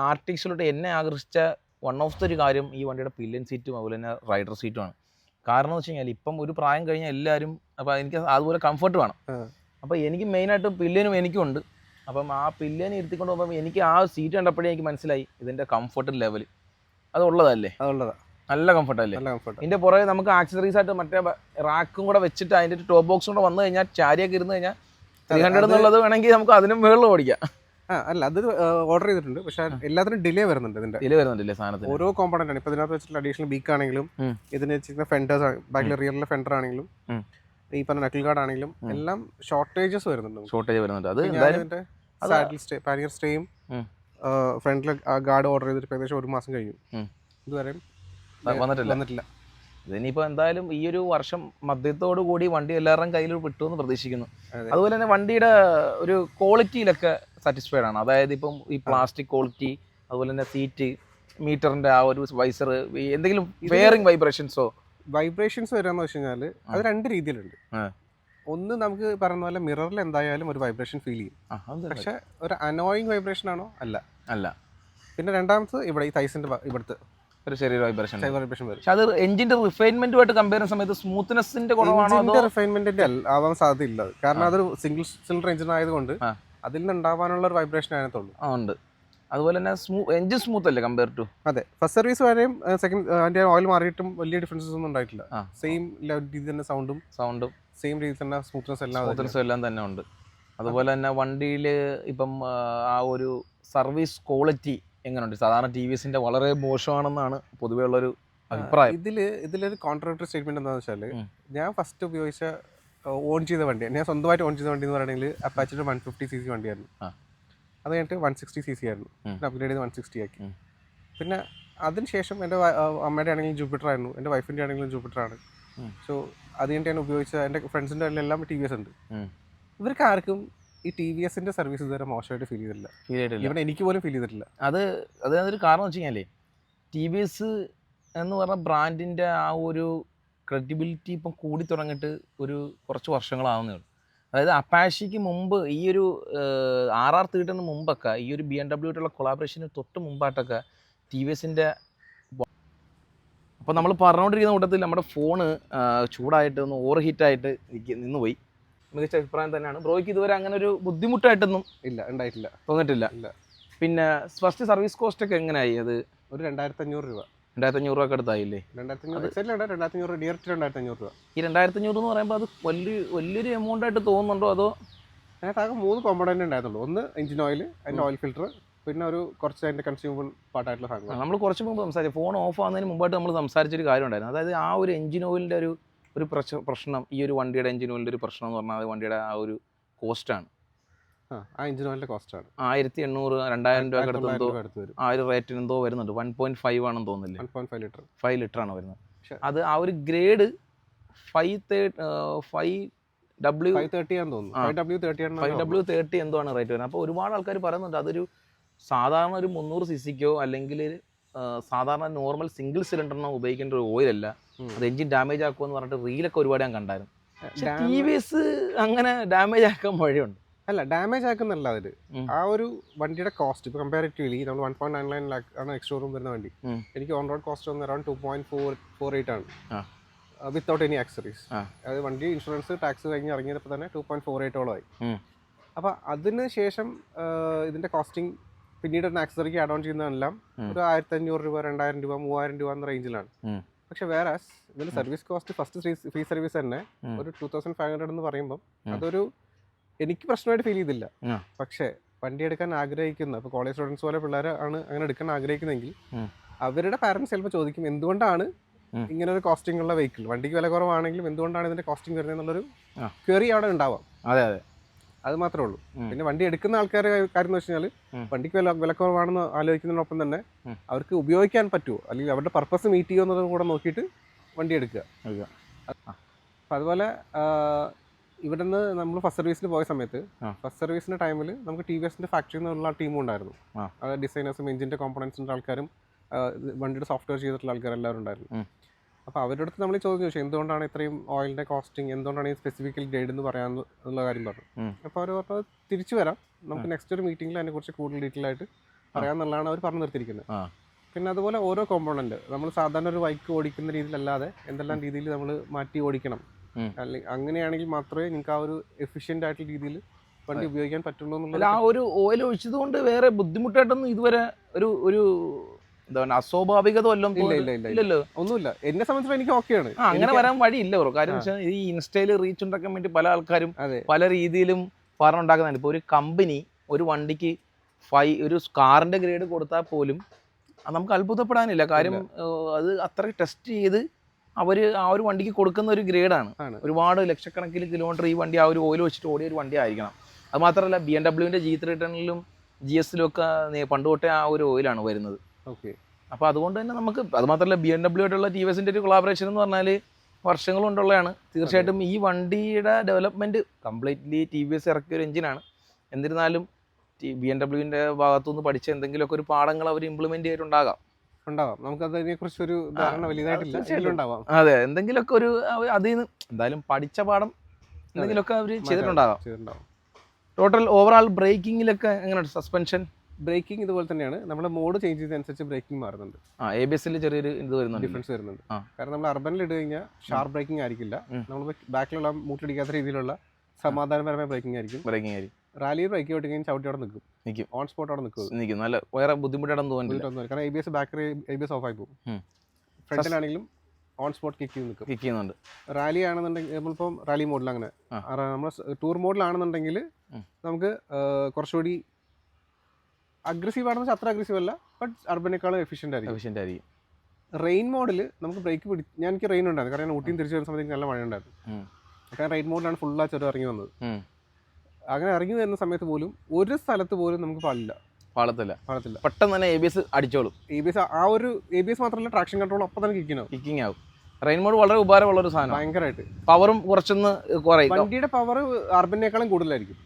ആർട്ടിക്സിലോട്ട് എന്നെ ആകർഷിച്ച വൺ ഓഫ് ദ ഒരു കാര്യം ഈ വണ്ടിയുടെ പില്ലിയൻ സീറ്റും അതുപോലെ തന്നെ റൈഡർ സീറ്റുമാണ്. കാരണം എന്ന് വെച്ച് കഴിഞ്ഞാൽ ഇപ്പം ഒരു പ്രായം കഴിഞ്ഞാൽ എല്ലാവരും, അപ്പോൾ എനിക്ക് അതുപോലെ കംഫർട്ട് വേണം. അപ്പോൾ എനിക്ക് മെയിനായിട്ടും പില്ലിയനും എനിക്കുണ്ട്. അപ്പം ആ പില്ലിയൻ ഇരുത്തിക്കൊണ്ട് പോകുമ്പോൾ എനിക്ക് ആ സീറ്റ് കണ്ടപ്പോഴേ എനിക്ക് മനസ്സിലായി ഇതിൻ്റെ കംഫർട്ട് ലെവൽ അതുള്ളതല്ലേ. നല്ല കംഫർട്ടല്ലേ. ഇതിൻ്റെ പുറകെ നമുക്ക് ആക്സസറീസ് ആയിട്ട് മറ്റേ റാക്കും കൂടെ വെച്ചിട്ട് അതിൻ്റെ ടോപ്പ് ബോക്സും കൂടെ വന്നു കഴിഞ്ഞാൽ ചാരിയൊക്കെ ഇരുന്ന് കഴിഞ്ഞാൽ 300 എന്നുള്ളത് വേണമെങ്കിൽ നമുക്ക് അതിനും മുകളിൽ ഓടിക്കാം. അല്ല, അത് ഓർഡർ ചെയ്തിട്ടുണ്ട്. പക്ഷെ എല്ലാത്തിനും ഡിലേ വരുന്നുണ്ട്. സാധനത്തിന് ഓരോ കോമ്പണന്റ് ആണ്. ഇപ്പൊ ഇതിനകത്ത് വെച്ചിട്ടുള്ള അഡീഷണൽ ബീക്ക് ആണെങ്കിലും, ഇതിന് വെച്ചിരിക്കുന്ന ഫെൻഡേഴ്സ്, ബാക്കിലെ റിയറിലെ ഫെൻഡർ ആണെങ്കിലും, ഈ പറഞ്ഞ നക്കിൾ ഗാർഡ് ആണെങ്കിലും എല്ലാം ഷോർട്ടേജസ് വരുന്നുണ്ട്. അത് സാഡിൽ സ്റ്റേ, പാനിയർ സ്റ്റേയും ഫ്രണ്ടിൽ ഗാർഡ് ഓർഡർ ചെയ്തിട്ട് ഏകദേശം 1 മാസം കഴിഞ്ഞു. ഇതുവരെ വന്നിട്ടില്ല. ഇതിനിപ്പോൾ എന്തായാലും ഈ ഒരു വർഷം മധ്യത്തോടു കൂടി വണ്ടി എല്ലാവരുടെയും കയ്യിൽ വിട്ടുമെന്ന് പ്രതീക്ഷിക്കുന്നു. അതുപോലെ തന്നെ വണ്ടിയുടെ ഒരു ക്വാളിറ്റിയിലൊക്കെ സാറ്റിസ്ഫൈഡ് ആണ്. അതായത് ഇപ്പം ഈ പ്ലാസ്റ്റിക് ക്വാളിറ്റി, അതുപോലെ തന്നെ സീറ്റ്, മീറ്ററിന്റെ ആ ഒരു വൈസർ, എന്തെങ്കിലും ഫെയറിംഗ് വൈബ്രേഷൻസ് വരാന്ന് വെച്ച് കഴിഞ്ഞാൽ അത് 2 രീതിയിലുണ്ട്. ഒന്ന്, നമുക്ക് പറയുന്ന പോലെ മിററിൽ എന്തായാലും ഒരു വൈബ്രേഷൻ ഫീൽ ചെയ്യും. പക്ഷെ ഒരു അനോയിങ് വൈബ്രേഷൻ ആണോ? അല്ല. പിന്നെ രണ്ടാമത് ഇവിടെ ഈ തൈസിന്റെ ഇവിടുത്തെ ഒരു ചെറിയ വൈബ്രേഷൻ വരും. പക്ഷെ അത് എഞ്ചിന്റെ റിഫൈൻമെന്റുമായിട്ട് കമ്പയർ ചെയ്യുന്ന സമയത്ത് സ്മൂത്ത്നെസിന്റെ കുറവാണോ? റിഫൈൻമെന്റിന്റെ ആവാൻ സാധ്യതയില്ല. കാരണം അതൊരു സിംഗിൾ സിലിണ്ടർ എഞ്ചിൻ ആയതുകൊണ്ട് അതിൽ നിന്ന് ഉണ്ടാവാനുള്ള ഒരു വൈബ്രേഷൻ അതിനകത്തുള്ളൂ. ഉണ്ട്. അതുപോലെ തന്നെ എഞ്ചിൻ സ്മൂത്ത് അല്ലേ കമ്പയർ ടു? അതെ, ഫസ്റ്റ് സർവീസ് വരെയും സെക്കൻഡ് അതിന്റെ ഓയിൽ മാറിയിട്ടും വലിയ ഡിഫറൻസസ് ഒന്നും ഉണ്ടായിട്ടില്ല. സെയിം രീതി തന്നെ സൗണ്ടും സെയിം രീതി തന്നെ സ്മൂത്ത്നെസ് എല്ലാം തന്നെ ഉണ്ട്. അതുപോലെ തന്നെ വണ്ടിയിൽ ഇപ്പം ആ ഒരു സർവീസ് ക്വാളിറ്റി എങ്ങനെയുണ്ട്? സാധാരണ TVSന്റെ വളരെ മോശമാണെന്നാണ് പൊതുവേ ഉള്ളൊരു അഭിപ്രായം. ഇതിലൊരു കോൺട്രഡിക്ടറി സ്റ്റേറ്റ്മെന്റ് എന്താണെന്ന് വെച്ചാൽ, ഞാൻ ഫസ്റ്റ് ഉപയോഗിച്ച ഓൺ ചെയ്ത വണ്ടി, ഞാൻ സ്വന്തമായിട്ട് ഓൺ ചെയ്ത വണ്ടി എന്ന് പറയുകയാണെങ്കിൽ അപ്പാച്ചിയുടെ 150cc വണ്ടിയായിരുന്നു. അത് കഴിഞ്ഞിട്ട് 160cc ആയിരുന്നു. അപ്ഗ്രേഡ് ചെയ്ത് 160 ആക്കി. പിന്നെ അതിനുശേഷം എൻ്റെ അമ്മയുടെ ആണെങ്കിലും ജൂപ്പിറ്റർ ആയിരുന്നു, എൻ്റെ വൈഫിൻ്റെ ആണെങ്കിലും ജൂപ്പിറ്റർ ആണ്. സോ അത് കഴിഞ്ഞിട്ട് ഞാൻ ഉപയോഗിച്ച എൻ്റെ ഫ്രണ്ട്സിൻ്റെ എല്ലാം TVS ഉണ്ട്. ഇവർക്ക് ആർക്കും ഈ TVSന്റെ സർവീസ് ഇതുവരെ മോശമായിട്ട് ഫീൽ ചെയ്തിട്ടില്ല. ഇവിടെ എനിക്ക് പോലും ഫീൽ ചെയ്തിട്ടില്ല. അതൊരു കാരണം വെച്ച് കഴിഞ്ഞാൽ TVS എന്ന് പറഞ്ഞ ബ്രാൻഡിൻ്റെ ആ ഒരു ക്രെഡിബിലിറ്റി ഇപ്പം കൂടി തുടങ്ങിയിട്ട് ഒരു കുറച്ച് വർഷങ്ങളാവുന്നേ ഉള്ളൂ. അതായത് അപ്പാഷിക്ക് മുമ്പ് ഈ ഒരു RR30 മുമ്പൊക്കെ ഈ ഒരു BMW ആയിട്ടുള്ള കൊളാബറേഷന് തൊട്ട് മുമ്പായിട്ടൊക്കെ TVSന്റെ. അപ്പോൾ നമ്മൾ പറഞ്ഞുകൊണ്ടിരിക്കുന്ന കൂട്ടത്തിൽ നമ്മുടെ ഫോണ് ചൂടായിട്ട് ഒന്ന് ഓവർ ഹീറ്റായിട്ട് നിന്ന് പോയി. മികച്ച അഭിപ്രായം തന്നെയാണ്. ബ്രോയ്ക്ക് ഇതുവരെ അങ്ങനെ ഒരു ബുദ്ധിമുട്ടായിട്ടൊന്നും ഉണ്ടായിട്ടില്ല, തോന്നിട്ടില്ല. പിന്നെ ഫസ്റ്റ് സർവീസ് കോസ്റ്റ് ഒക്കെ എങ്ങനെയായി? അത് ഒരു 2500 രൂപ. 2500 രൂപ അടുത്തായില്ലേ? 2500 രൂപ. ഈ 2500 എന്ന് പറയുമ്പോൾ അത് വലിയൊരു എമൗണ്ട് ആയിട്ട് തോന്നുന്നുണ്ടോ? അതോ അതിനകത്താകെ 3 കോമ്പണന്റ് ഉണ്ടായിരുന്നുള്ളൂ. ഒന്ന് എഞ്ചിൻ ഓയിൽ, അതിൻ്റെ ഓയിൽ ഫിൽറ്റർ, പിന്നെ ഒരു കുറച്ച് അതിൻ്റെ കൺസ്യൂമബിൾ പാർട്ടായിട്ടുള്ള സാധനം. നമ്മൾ കുറച്ച് മുമ്പ് സംസാരിച്ചു, ഫോൺ ഓഫ് ആകുന്നതിന് മുമ്പായിട്ട് നമ്മൾ സംസാരിച്ചൊരു കാര്യം ഉണ്ടായിരുന്നു. അതായത് ആ ഒരു എഞ്ചിൻ ഓയിലിൻ്റെ ഒരു പ്രശ്നം, ഈ ഒരു വണ്ടിയുടെ എഞ്ചിൻ ഓയിലിൻ്റെ ഒരു പ്രശ്നം എന്ന് പറഞ്ഞാൽ അത് വണ്ടിയുടെ ആ ഒരു കോസ്റ്റാണ്. ആ എഞ്ചിൻ ഓയിലിൻ്റെ കോസ്റ്റാണ് 1800 2000 രൂപ അടുത്ത് വരും. ആ ഒരു റേറ്റിന് എന്തോ വരുന്നുണ്ട്. 1.5 ആണെന്ന് തോന്നുന്നില്ലേ? 5 ലിറ്റർ ആണ് വരുന്നത്. അത് ആ ഒരു ഗ്രേഡ് 5W30 എന്തോ ആണ് റേറ്റ് വരുന്നത്. അപ്പോൾ ഒരുപാട് ആൾക്കാർ പറയുന്നുണ്ട് അതൊരു സാധാരണ ഒരു 300 സിസിക്കോ അല്ലെങ്കിൽ സാധാരണ നോർമൽ സിംഗിൾ സിലിണ്ടറിനോ ഉപയോഗിക്കേണ്ട ഒരു ഓയിലല്ല. അത് എഞ്ചിൻ ഡാമേജ് ആക്കുമെന്ന് പറഞ്ഞിട്ട് റീലൊക്കെ ഒരുപാട് ഞാൻ കണ്ടായിരുന്നു. ടി വി എസ് അങ്ങനെ ഡാമേജ് ആക്കാൻ വഴിയുണ്ട്? അല്ല, ഡാമേജ് ആക്കുന്നല്ല അതിൽ. ആ ഒരു വണ്ടിയുടെ കോസ്റ്റ് ഇപ്പോൾ കമ്പാരിറ്റീവ്ലി നമ്മൾ 1.99 ലാക്ക് ആണ് എക്സ് ഷോറൂം വരുന്ന വണ്ടി. എനിക്ക് ഓൺ റോഡ് കോസ്റ്റ് വന്ന് അറൗണ്ട് 2.48 ആണ് വിത്തൗട്ട് എനി ആക്സറീസ്. അതായത് വണ്ടി ഇൻഷുറൻസ് ടാക്സ് കഴിഞ്ഞ് ഇറങ്ങിയപ്പോൾ തന്നെ 2.48 ആയി. അപ്പോൾ അതിന് ശേഷം ഇതിൻ്റെ കോസ്റ്റിംഗ് പിന്നീട് ഒരു ആക്സറിക്ക് ആഡ് ഓൺ ചെയ്യുന്നതെല്ലാം ഒരു 1500 രൂപ, 2000 രൂപ, 3000 രൂപ എന്ന റേഞ്ചിലാണ്. പക്ഷെ വേറെ ഇതിന്റെ service cost first free service തന്നെ ഒരു 2500 എന്ന് പറയുമ്പോൾ അതൊരു എനിക്ക് പ്രശ്നമായിട്ട് ഫീൽ ചെയ്തില്ല. പക്ഷെ വണ്ടി എടുക്കാൻ ആഗ്രഹിക്കുന്ന ഇപ്പോൾ കോളേജ് സ്റ്റുഡൻസ് പോലെ പിള്ളേർ ആണ് അങ്ങനെ എടുക്കാൻ ആഗ്രഹിക്കുന്നെങ്കിൽ അവരുടെ പാരന്റ്സ് ചിലപ്പോൾ ചോദിക്കും എന്തുകൊണ്ടാണ് ഇങ്ങനെ ഒരു കോസ്റ്റിംഗ് ഉള്ള വെഹിക്കിൾ, വണ്ടിക്ക് വില കുറവാണെങ്കിലും എന്തുകൊണ്ടാണ് ഇതിന്റെ കോസ്റ്റിംഗ് വരുന്നത് എന്നുള്ളൊരു ക്വറി അവിടെ ഉണ്ടാവാം. അതെ അതെ, അത് മാത്രമേ ഉള്ളൂ. പിന്നെ വണ്ടി എടുക്കുന്ന ആൾക്കാരുടെ കാര്യം എന്ന് വെച്ച് കഴിഞ്ഞാൽ വണ്ടിക്ക് വിലക്കുറവാണെന്ന് ആലോചിക്കുന്നതിനൊപ്പം തന്നെ അവർക്ക് ഉപയോഗിക്കാൻ പറ്റുമോ അല്ലെങ്കിൽ അവരുടെ പർപ്പസ് മീറ്റ് ചെയ്യുമോ എന്നതും കൂടെ നോക്കിയിട്ട് വണ്ടി എടുക്കുക. അപ്പം അതുപോലെ ഇവിടുന്ന് നമ്മൾ ഫസ്റ്റ് സർവീസിന് പോയ സമയത്ത് ഫസ്റ്റ് സർവീസിന്റെ ടൈമിൽ നമുക്ക് ടി വി എസിന്റെ ഫാക്ടറിയിൽ നിന്നുള്ള ടീമും ഉണ്ടായിരുന്നു. അതായത് ഡിസൈനേഴ്സും എഞ്ചിന്റെ കോമ്പണൻസിന്റെ ആൾക്കാരും വണ്ടിയുടെ സോഫ്റ്റ്വെയർ ചെയ്തിട്ടുള്ള ആൾക്കാരെല്ലാവരും ഉണ്ടായിരുന്നു. അപ്പോൾ അവരുടെ അടുത്ത് നമ്മൾ ചോദ്യം ചോദിച്ചു എന്തുകൊണ്ടാണ് ഇത്രയും ഓയിലിന്റെ കോസ്റ്റിംഗ്, എന്തുകൊണ്ടാണ് ഈ സ്പെസിഫിക്കൽ ഗ്രേഡ് എന്ന് പറയാനുള്ള കാര്യം പറഞ്ഞു. അപ്പോൾ അവർ പറഞ്ഞത് തിരിച്ചു വരാം, നമുക്ക് നെക്സ്റ്റ് ഒരു മീറ്റിംഗിൽ അതിനെക്കുറിച്ച് കൂടുതൽ ഡീറ്റെയിൽ ആയിട്ട് പറയാമെന്നുള്ളതാണ് അവർ പറഞ്ഞു നിർത്തിയിരിക്കുന്നത്. പിന്നെ അതുപോലെ ഓരോ കോമ്പോണന്റ് നമ്മൾ സാധാരണ ഒരു ബൈക്ക് ഓടിക്കുന്ന രീതിയിലല്ലാതെ എന്തെല്ലാം രീതിയിൽ നമ്മൾ മാറ്റി ഓടിക്കണം, അല്ലെങ്കിൽ അങ്ങനെയാണെങ്കിൽ മാത്രമേ നിങ്ങൾക്ക് ആ ഒരു എഫിഷ്യൻ്റ് ആയിട്ടുള്ള രീതിയിൽ വണ്ടി ഉപയോഗിക്കാൻ പറ്റുള്ളൂ എന്നുള്ള. ആ ഒരു ഓയിൽ ഒഴിച്ചത് കൊണ്ട് വേറെ ബുദ്ധിമുട്ടായിട്ടൊന്നും ഇതുവരെ ഒരു എന്താണ് അസ്വാഭാവികത വല്ലതും ഇല്ലല്ലോ? ഒന്നുമില്ല, എന്നെ സംബന്ധിച്ച് എനിക്ക് ഓക്കെയാണ്. അങ്ങനെ വരാൻ വഴിയില്ല ബ്രോ. കാര്യം വെച്ചാൽ ഈ ഇൻസ്റ്റയിൽ റീച്ച് ഉണ്ടാക്കാൻ വേണ്ടി പല ആൾക്കാരും പല രീതിയിലും പറഞ്ഞുണ്ടാക്കുന്നുണ്ട്. ഇപ്പോൾ ഒരു കമ്പനി ഒരു വണ്ടിക്ക് ഒരു കാറിന്റെ ഗ്രേഡ് കൊടുത്താൽ പോലും നമുക്ക് അത്ഭുതപ്പെടാനില്ല. കാര്യം അത് അത്ര ടെസ്റ്റ് ചെയ്ത് അവർ ആ ഒരു വണ്ടിക്ക് കൊടുക്കുന്ന ഒരു ഗ്രേഡാണ്. ഒരുപാട് ലക്ഷക്കണക്കിന് കിലോമീറ്റർ ഈ വണ്ടി ആ ഒരു ഓയിൽ വെച്ചിട്ട് ഓടിയ ഒരു വണ്ടി ആയിരിക്കണം. അത് മാത്രമല്ല BMW G310-ലും GS-ലും ഒക്കെ പണ്ട് തൊട്ടേ ആ ഒരു ഓയിലാണ് വരുന്നത്. അപ്പോൾ അതുകൊണ്ട് തന്നെ നമുക്ക് അത് മാത്രമല്ല BMW ആയിട്ടുള്ള ടി വി എസിൻ്റെ ഒരു കൊളാബറേഷൻ എന്ന് പറഞ്ഞാൽ വർഷങ്ങൾ കൊണ്ടുള്ളതാണ്. തീർച്ചയായിട്ടും ഈ വണ്ടിയുടെ development completely T V S ഇറക്കിയ ഒരു എഞ്ചിനാണ്. എന്നിരുന്നാലും BMW-ൻ്റെ ഭാഗത്തുനിന്ന് പഠിച്ച എന്തെങ്കിലുമൊക്കെ ഒരു പാഠങ്ങൾ അവർ ഇംപ്ലിമെൻറ്റ് ചെയ്തിട്ടുണ്ടാകാം. നമുക്ക് അതിനെക്കുറിച്ചൊരു ധാരണ വലുതായിട്ടില്ല. അതെ, എന്തെങ്കിലുമൊക്കെ ഒരു അതിൽ നിന്ന് എന്തായാലും പഠിച്ച പാഠം എന്തെങ്കിലുമൊക്കെ അവർ ചെയ്തിട്ടുണ്ടാകാം. ടോട്ടൽ ഓവറാൾ ബ്രേക്കിങ്ങിലൊക്കെ എങ്ങനെയാണ്? സസ്പെൻഷൻ ബ്രേക്കിംഗ് ഇതുപോലെ തന്നെയാണ്. നമ്മൾ മോഡ് ചേഞ്ച് ചെയ്തതനുസരിച്ച് ബ്രേക്കിംഗ് മാറുന്നുണ്ട്. ABS-ൽ ചെറിയൊരു ഇത് വരുന്നുണ്ട്, ഡിഫറൻസ് വരുന്നുണ്ട്. കാരണം നമ്മൾ അർബനിൽ ഇട്ട് കഴിഞ്ഞാൽ ഷാർപ്പ് ബ്രേക്കിംഗ് ആയിരിക്കില്ല, നമ്മൾ ബാക്കിലുള്ള മൂട്ടിടിക്കാത്ത രീതിയിലുള്ള സമാധാനപരമായ ബ്രേക്കിംഗ് ആയിരിക്കും. റാലി ബ്രേക്ക് ഓട്ടി കഴിഞ്ഞാൽ ചവിട്ടി അവിടെ നിൽക്കും, ഓൺ സ്പോട്ട് അവിടെ നിൽക്കും. നല്ല വേറെ ബുദ്ധിമുട്ടാണെന്ന് തോന്നുന്നില്ല. കാരണം ABS ഓഫ് ആയി പോകും. ഫ്രണ്ടിലാണെങ്കിലും ഓൺ സ്പോട്ട് കിക്ക് ചെയ്യുന്നുണ്ട്. റാലി ആണെന്നുണ്ടെങ്കിൽ നമ്മളിപ്പം റാലി മോഡിൽ അങ്ങനെ, നമ്മൾ ടൂർ മോഡിലാണെന്നുണ്ടെങ്കിൽ നമുക്ക് കുറച്ചുകൂടി അഗ്രസീവ് ആണെന്ന് വെച്ചാൽ അത്ര അഗ്രസീവ് അല്ല, ബട്ട് അർബനേക്കാളും എഫിഷ്യൻ്റ് ആയിരിക്കും. റെയിൻ മോഡിൽ നമുക്ക് ബ്രേക്ക് എനിക്ക് റെയിൻ ഉണ്ടായിരുന്നു, കാരണം ഊട്ടിയും തിരിച്ചു വരുന്ന സമയത്ത് നല്ല മഴ ഉണ്ടായിരുന്നു. കാരണം റെയിൻ മോഡിലാണ് ഫുള്ളാ ചെറു ഇറങ്ങി വന്നത്. അങ്ങനെ ഇറങ്ങി വരുന്ന സമയത്ത് പോലും ഒരു സ്ഥലത്ത് പോലും നമുക്ക് പാളത്തില്ല. പെട്ടെന്ന് തന്നെ ABS അടിച്ചോളും. ABS മാത്രമല്ല, ട്രാക്ഷൻ കൺട്രോൾ അപ്പം തന്നെ കിക്കിംഗ് ആവും. റെയിൻ മോഡ് വളരെ ഉപകാരമുള്ള ഒരു സാധനം. ഭയങ്കരമായിട്ട് പവറും കുറച്ചൊന്ന് കുറയും. വണ്ടിയുടെ പവർ അർബനേക്കാളും കൂടുതലായിരിക്കും.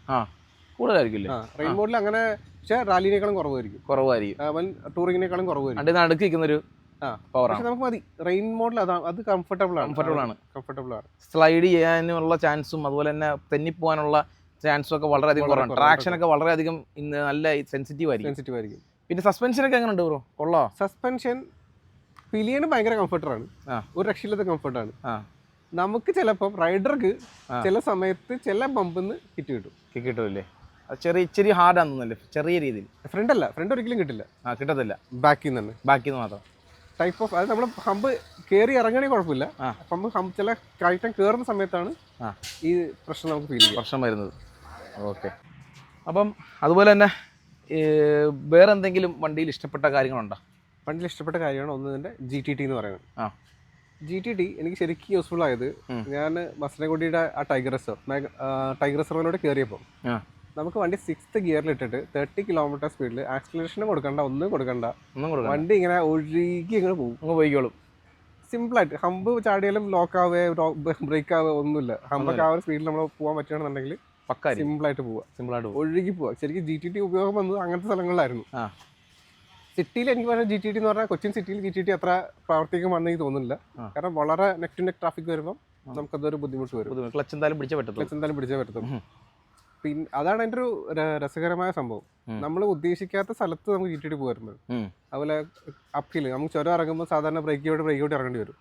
റെയിൻ മോഡിൽ അങ്ങനെ, പക്ഷേ റാലിനേക്കാളും കുറവായിരിക്കും. ടൂറിങ്ങിനേക്കാളും കുറവായിരിക്കും. നടുക്കിരിക്കുന്നൊരു പക്ഷെ നമുക്ക് മതി. റെയിൻ മോഡിൽ അത് കംഫർട്ടബിൾ ആണ്. സ്ലൈഡ് ചെയ്യാനുള്ള ചാൻസും അതുപോലെ തന്നെ തെന്നിപ്പോകാനുള്ള ചാൻസും ഒക്കെ വളരെയധികം കുറവാണ്. ട്രാക്ഷൻ ഒക്കെ വളരെയധികം നല്ല സെൻസിറ്റീവ് ആയിരിക്കും. പിന്നെ സസ്പെൻഷൻ ഒക്കെ എങ്ങനെ ഉണ്ട് ബ്രോ? കൊള്ളാം. സസ്പെൻഷൻ പിലിയന് ഭയങ്കര കംഫർട്ടറാണ്, ഒരു രക്ഷയില്ലാത്ത കംഫർട്ടാണ്. നമുക്ക് ചിലപ്പം റൈഡർക്ക് ചില സമയത്ത് ചില ബമ്പിന്ന് കിട്ടില്ലേ? ഇച്ചിരി ഹാർഡാണെന്നല്ലേ? ചെറിയ രീതിയിൽ. ഫ്രണ്ട് ഒരിക്കലും കിട്ടത്തില്ല. ബാക്കിൽ നിന്ന് മാത്രം ടൈപ്പ് ഓഫ്. അത് നമ്മൾ ഹമ്പ് കയറി ഇറങ്ങണമെങ്കിൽ കുഴപ്പമില്ല. ഹമ്പ് ചില കയറ്റം കയറുന്ന സമയത്താണ് ഈ പ്രശ്നം നമുക്ക് പ്രശ്നം വരുന്നത്. ഓക്കെ. അപ്പം അതുപോലെ തന്നെ വേറെ എന്തെങ്കിലും വണ്ടിയിൽ ഇഷ്ടപ്പെട്ട കാര്യങ്ങളുണ്ടോ? വണ്ടിയിൽ ഇഷ്ടപ്പെട്ട കാര്യമാണ് ഒന്ന് ഇതിൻ്റെ GTT എന്ന് പറയുന്നത്. GTT എനിക്ക് ശരിക്കും യൂസ്ഫുൾ ആയത്, ഞാൻ മസനഗുഡിയുടെ ആ ടൈഗർ റിസർവിലൂടെ കയറിയപ്പോൾ നമുക്ക് വണ്ടി 6th ഗിയറിൽ ഇട്ടിട്ട് 30 km സ്പീഡിൽ ആക്സിലറേഷനും കൊടുക്കണ്ട, ഒന്നും കൊടുക്കണ്ട, വണ്ടി ഇങ്ങനെ ഒഴുകി ഇങ്ങനെ പോയിക്കോളും. സിമ്പിളായിട്ട്. ഹമ്പ് ചാടിയാലും ലോക്ക് ആവുക, ബ്രേക്ക് ആവുക ഒന്നുമില്ല. ഹമ്പൊക്കെ ആ ഒരു സ്പീഡിൽ നമ്മൾ പോകാൻ പറ്റുകയാണെന്നുണ്ടെങ്കിൽ പക്കായിരിക്കും, സിമ്പിളായിട്ട് പോവുക, സിമ്പിളായിട്ട് പോകും. ഒഴുകി പോവുക. ശരിക്കും GTT ഉപയോഗം വന്നത് അങ്ങനത്തെ സ്ഥലങ്ങളിലായിരുന്നു. സിറ്റിയിൽ എനിക്ക് പറഞ്ഞാൽ GTT എന്ന് പറഞ്ഞാൽ കൊച്ചിൻ സിറ്റിയിൽ GTT അത്ര പ്രാവർത്തികമാണെന്ന് എനിക്ക് തോന്നുന്നില്ല. കാരണം വളരെ നെക്ക് ടു നെക്ക് ട്രാഫിക് വരുമ്പോൾ നമുക്കതൊരു ബുദ്ധിമുട്ട് വരും. ക്ലച്ച് എന്തായാലും പിടിച്ചേ പറ്റത്തുള്ളൂ. പിന്നെ അതാണ് എൻ്റെ ഒരു രസകരമായ സംഭവം. നമ്മൾ ഉദ്ദേശിക്കാത്ത സ്ഥലത്ത് നമുക്ക് GTT പോകാറുണ്ട്. അതുപോലെ അപ്പില് നമുക്ക് ചുരം ഇറങ്ങുമ്പോൾ സാധാരണ ബ്രേക്ക് ഔട്ട് ഇറങ്ങേണ്ടി വരും.